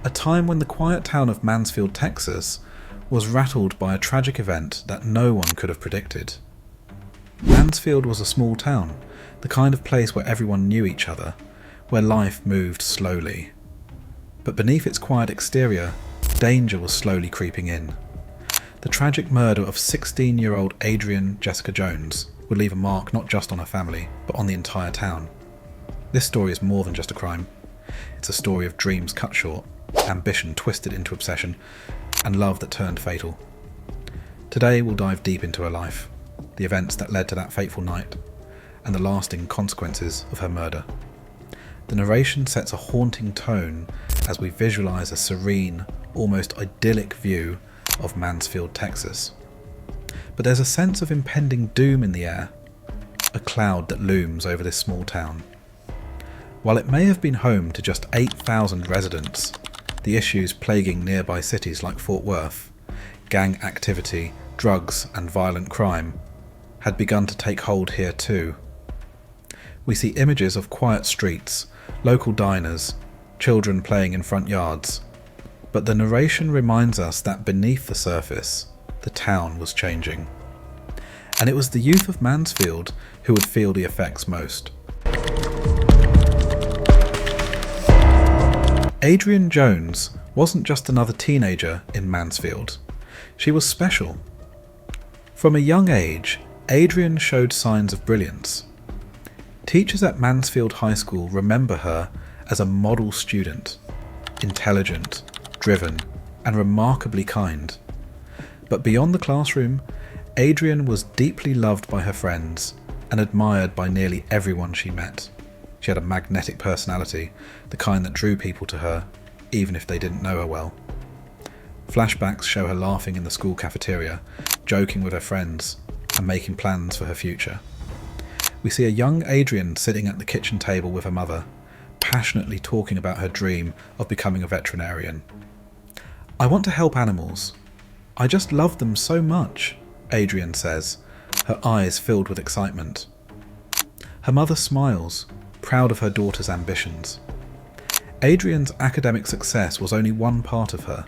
A time when the quiet town of Mansfield, Texas, was rattled by a tragic event that no one could have predicted. Mansfield was a small town, the kind of place where everyone knew each other, where life moved slowly. But beneath its quiet exterior, danger was slowly creeping in. The tragic murder of 16-year-old Adrianne Jessica Jones would leave a mark not just on her family, but on the entire town. This story is more than just a crime. It's a story of dreams cut short, ambition twisted into obsession, and love that turned fatal. Today we'll dive deep into her life, the events that led to that fateful night, and the lasting consequences of her murder. The narration sets a haunting tone as we visualize a serene, almost idyllic view of Mansfield, Texas. But there's a sense of impending doom in the air, a cloud that looms over this small town. While it may have been home to just 8,000 residents, the issues plaguing nearby cities like Fort Worth, gang activity, drugs and violent crime, had begun to take hold here too. We see images of quiet streets, local diners, children playing in front yards, but the narration reminds us that beneath the surface, the town was changing. And it was the youth of Mansfield who would feel the effects most. Adrianne Jones wasn't just another teenager in Mansfield. She was special. From a young age, Adrianne showed signs of brilliance. Teachers at Mansfield High School remember her as a model student, intelligent, driven, and remarkably kind. But beyond the classroom, Adrianne was deeply loved by her friends and admired by nearly everyone she met. She had a magnetic personality, the kind that drew people to her, even if they didn't know her well. Flashbacks show her laughing in the school cafeteria, joking with her friends, and making plans for her future. We see a young Adrianne sitting at the kitchen table with her mother, passionately talking about her dream of becoming a veterinarian. "I want to help animals. I just love them so much," Adrianne says, her eyes filled with excitement. Her mother smiles, proud of her daughter's ambitions. Adrianne's academic success was only one part of her.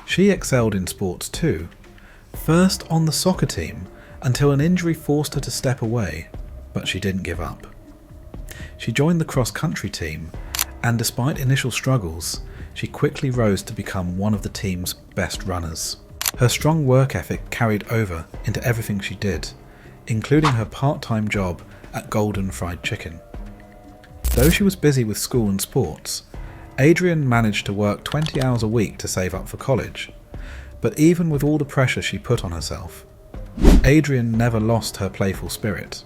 She excelled in sports too, first on the soccer team until an injury forced her to step away, but she didn't give up. She joined the cross-country team, and despite initial struggles, she quickly rose to become one of the team's best runners. Her strong work ethic carried over into everything she did, including her part-time job at Golden Fried Chicken. Though she was busy with school and sports, Adrianne managed to work 20 hours a week to save up for college. But even with all the pressure she put on herself, Adrianne never lost her playful spirit.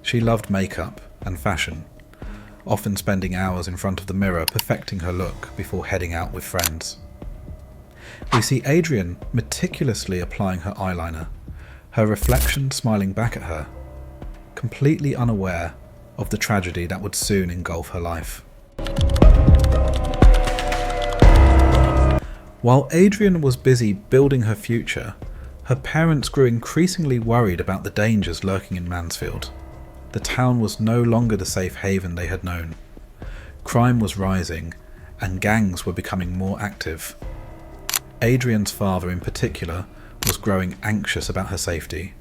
She loved makeup and fashion, often spending hours in front of the mirror perfecting her look before heading out with friends. We see Adrianne meticulously applying her eyeliner, her reflection smiling back at her, completely unaware of the tragedy that would soon engulf her life. While Adrianne was busy building her future, her parents grew increasingly worried about the dangers lurking in Mansfield. The town was no longer the safe haven they had known. Crime was rising, and gangs were becoming more active. Adrianne's father in particular was growing anxious about her safety.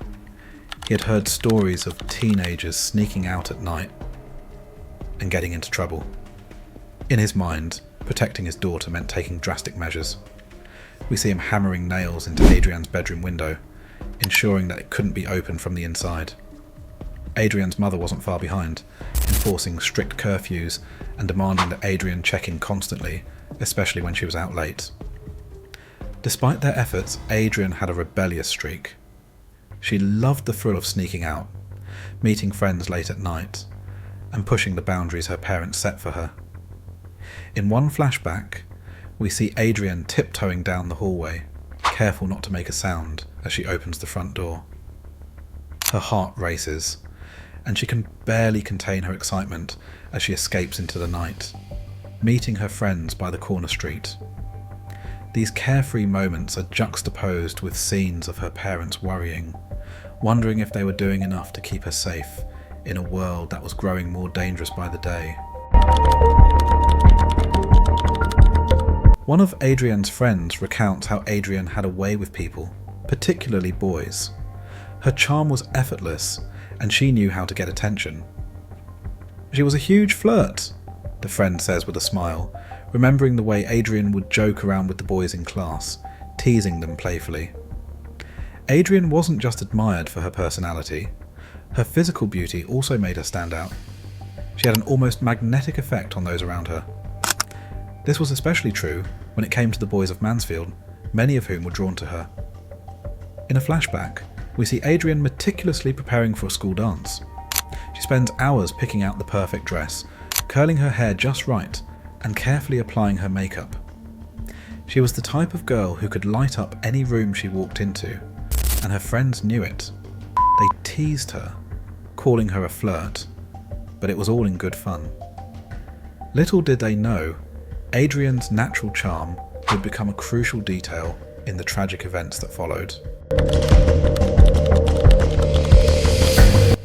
He had heard stories of teenagers sneaking out at night and getting into trouble. In his mind, protecting his daughter meant taking drastic measures. We see him hammering nails into Adrianne's bedroom window, ensuring that it couldn't be opened from the inside. Adrianne's mother wasn't far behind, enforcing strict curfews and demanding that Adrianne check in constantly, especially when she was out late. Despite their efforts, Adrianne had a rebellious streak. She loved the thrill of sneaking out, meeting friends late at night, and pushing the boundaries her parents set for her. In one flashback, we see Adrianne tiptoeing down the hallway, careful not to make a sound as she opens the front door. Her heart races, and she can barely contain her excitement as she escapes into the night, meeting her friends by the corner street. These carefree moments are juxtaposed with scenes of her parents worrying, wondering if they were doing enough to keep her safe in a world that was growing more dangerous by the day. One of Adrianne's friends recounts how Adrianne had a way with people, particularly boys. Her charm was effortless, and she knew how to get attention. She was a huge flirt, the friend says with a smile, remembering the way Adrianne would joke around with the boys in class, teasing them playfully. Adrianne wasn't just admired for her personality. Her physical beauty also made her stand out. She had an almost magnetic effect on those around her. This was especially true when it came to the boys of Mansfield, many of whom were drawn to her. In a flashback, we see Adrianne meticulously preparing for a school dance. She spends hours picking out the perfect dress, curling her hair just right, and carefully applying her makeup. She was the type of girl who could light up any room she walked into, and her friends knew it. They teased her, calling her a flirt, but it was all in good fun. Little did they know, Adrianne's natural charm would become a crucial detail in the tragic events that followed.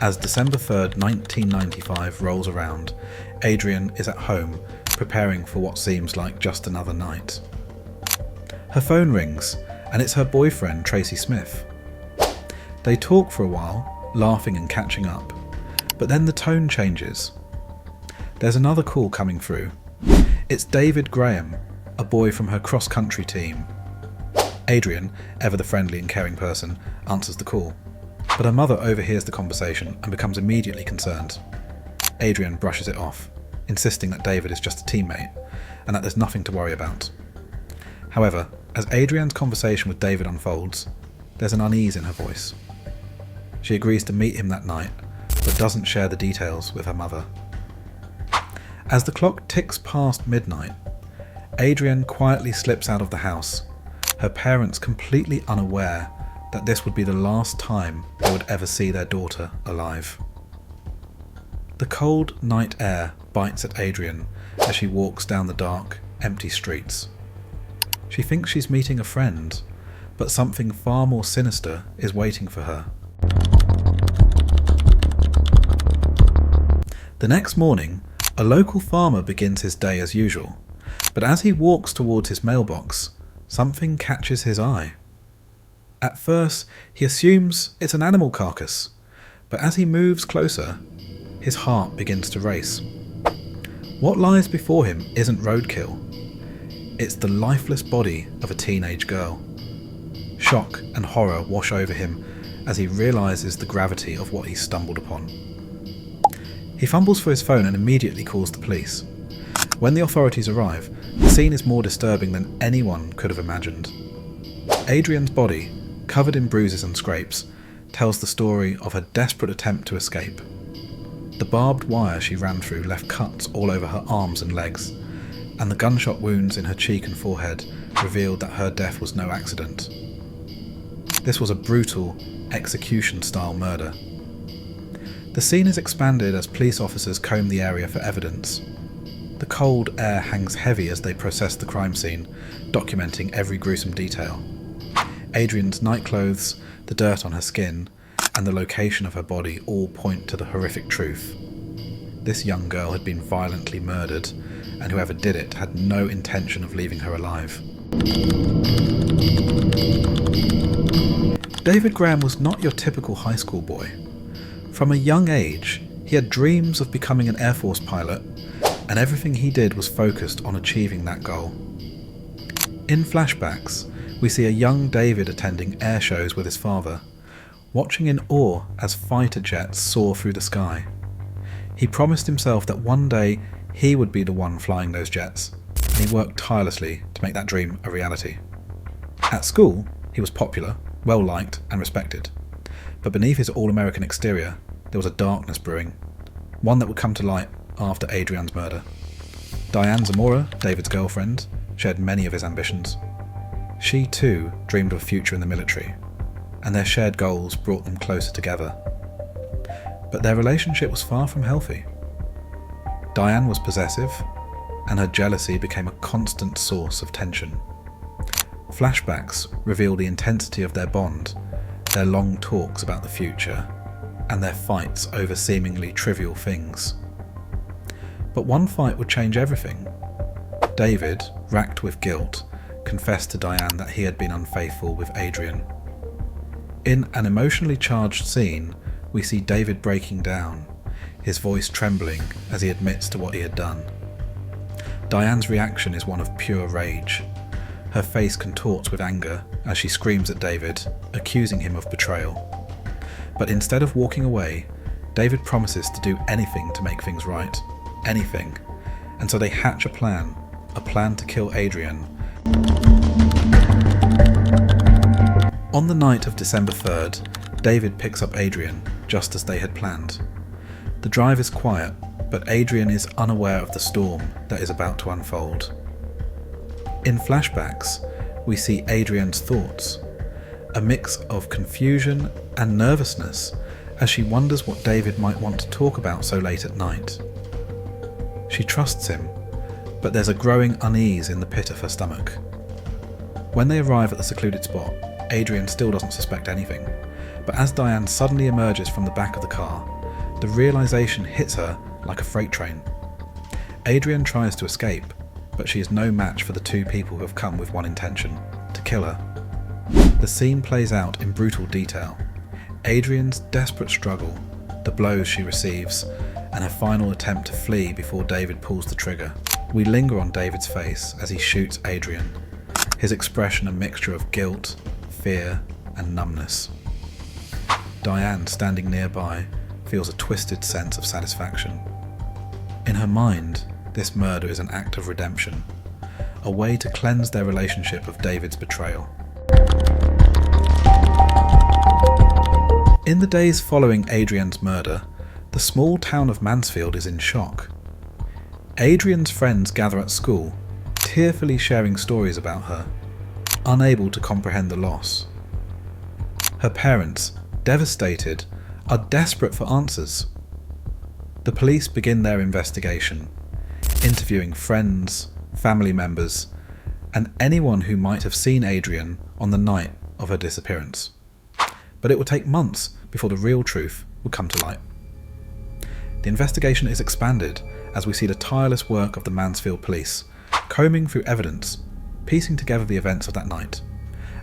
As December 3rd, 1995 rolls around, Adrianne is at home preparing for what seems like just another night. Her phone rings, and it's her boyfriend, Tracy Smith. They talk for a while, laughing and catching up, but then the tone changes. There's another call coming through. It's David Graham, a boy from her cross-country team. Adrianne, ever the friendly and caring person, answers the call, but her mother overhears the conversation and becomes immediately concerned. Adrianne brushes it off, insisting that David is just a teammate and that there's nothing to worry about. However, as Adrianne's conversation with David unfolds, there's an unease in her voice. She agrees to meet him that night, but doesn't share the details with her mother. As the clock ticks past midnight, Adrianne quietly slips out of the house, her parents completely unaware that this would be the last time they would ever see their daughter alive. The cold night air bites at Adrianne as she walks down the dark, empty streets. She thinks she's meeting a friend, but something far more sinister is waiting for her. The next morning, a local farmer begins his day as usual, but as he walks towards his mailbox, something catches his eye. At first, he assumes it's an animal carcass, but as he moves closer, his heart begins to race. What lies before him isn't roadkill. It's the lifeless body of a teenage girl. Shock and horror wash over him as he realises the gravity of what he's stumbled upon. He fumbles for his phone and immediately calls the police. When the authorities arrive, the scene is more disturbing than anyone could have imagined. Adrianne's body, covered in bruises and scrapes, tells the story of her desperate attempt to escape. The barbed wire she ran through left cuts all over her arms and legs, and the gunshot wounds in her cheek and forehead revealed that her death was no accident. This was a brutal, execution-style murder. The scene is expanded as police officers comb the area for evidence. The cold air hangs heavy as they process the crime scene, documenting every gruesome detail. Adrianne's nightclothes, the dirt on her skin, and the location of her body all point to the horrific truth. This young girl had been violently murdered, and whoever did it had no intention of leaving her alive. David Graham was not your typical high school boy. From a young age, he had dreams of becoming an Air Force pilot, and everything he did was focused on achieving that goal. In flashbacks, we see a young David attending air shows with his father, watching in awe as fighter jets soar through the sky. He promised himself that one day he would be the one flying those jets, and he worked tirelessly to make that dream a reality. At school, he was popular, well-liked and respected, but beneath his all-American exterior, there was a darkness brewing, one that would come to light after Adrianne's murder. Diane Zamora, David's girlfriend, shared many of his ambitions. She too dreamed of a future in the military, and their shared goals brought them closer together. But their relationship was far from healthy. Diane was possessive, and her jealousy became a constant source of tension. Flashbacks reveal the intensity of their bond, their long talks about the future, and their fights over seemingly trivial things. But one fight would change everything. David, racked with guilt, confessed to Diane that he had been unfaithful with Adrianne. In an emotionally charged scene, we see David breaking down, his voice trembling as he admits to what he had done. Diane's reaction is one of pure rage. Her face contorts with anger as she screams at David, accusing him of betrayal. But instead of walking away, David promises to do anything to make things right. Anything. And so they hatch a plan to kill Adrianne. On the night of December 3rd, David picks up Adrianne, just as they had planned. The drive is quiet, but Adrianne is unaware of the storm that is about to unfold. In flashbacks, we see Adrianne's thoughts, a mix of confusion and nervousness as she wonders what David might want to talk about so late at night. She trusts him, but there's a growing unease in the pit of her stomach. When they arrive at the secluded spot, Adrianne still doesn't suspect anything, but as Diane suddenly emerges from the back of the car, the realization hits her like a freight train. Adrianne tries to escape, but she is no match for the two people who have come with one intention: to kill her. The scene plays out in brutal detail. Adrianne's desperate struggle, the blows she receives, and her final attempt to flee before David pulls the trigger. We linger on David's face as he shoots Adrianne, his expression a mixture of guilt, fear, and numbness. Diane, standing nearby, feels a twisted sense of satisfaction. In her mind, this murder is an act of redemption, a way to cleanse their relationship of David's betrayal. In the days following Adrianne's murder, the small town of Mansfield is in shock. Adrianne's friends gather at school, tearfully sharing stories about her, unable to comprehend the loss. Her parents, devastated, are desperate for answers. The police begin their investigation, interviewing friends, family members, and anyone who might have seen Adrianne on the night of her disappearance. But it would take months before the real truth would come to light. The investigation is expanded as we see the tireless work of the Mansfield police, combing through evidence, piecing together the events of that night,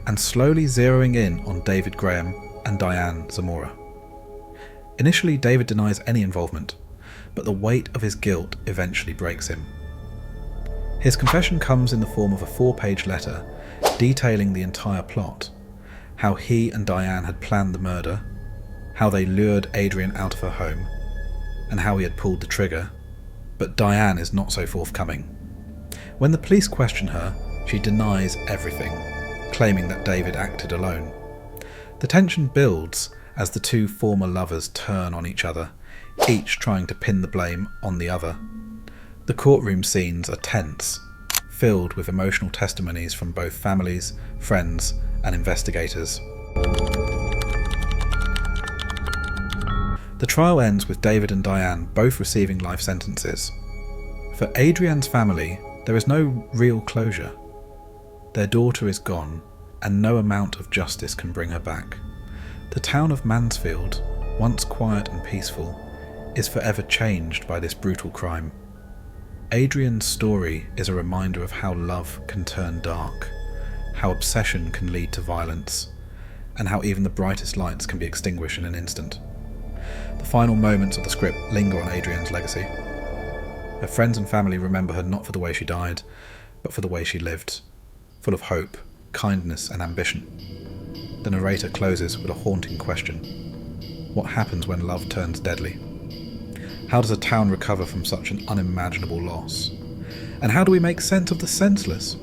and slowly zeroing in on David Graham and Diane Zamora. Initially, David denies any involvement, but the weight of his guilt eventually breaks him. His confession comes in the form of a 4-page letter detailing the entire plot, how he and Diane had planned the murder, how they lured Adrianne out of her home, and how he had pulled the trigger, but Diane is not so forthcoming. When the police question her, she denies everything, claiming that David acted alone. The tension builds as the two former lovers turn on each other, each trying to pin the blame on the other. The courtroom scenes are tense, filled with emotional testimonies from both families, friends, and investigators. The trial ends with David and Diane both receiving life sentences. For Adrianne's family, there is no real closure. Their daughter is gone, and no amount of justice can bring her back. The town of Mansfield, once quiet and peaceful, is forever changed by this brutal crime. Adrianne's story is a reminder of how love can turn dark, how obsession can lead to violence, and how even the brightest lights can be extinguished in an instant. The final moments of the script linger on Adrianne's legacy. Her friends and family remember her not for the way she died, but for the way she lived, full of hope, kindness, and ambition. The narrator closes with a haunting question. What happens when love turns deadly? How does a town recover from such an unimaginable loss? And how do we make sense of the senseless,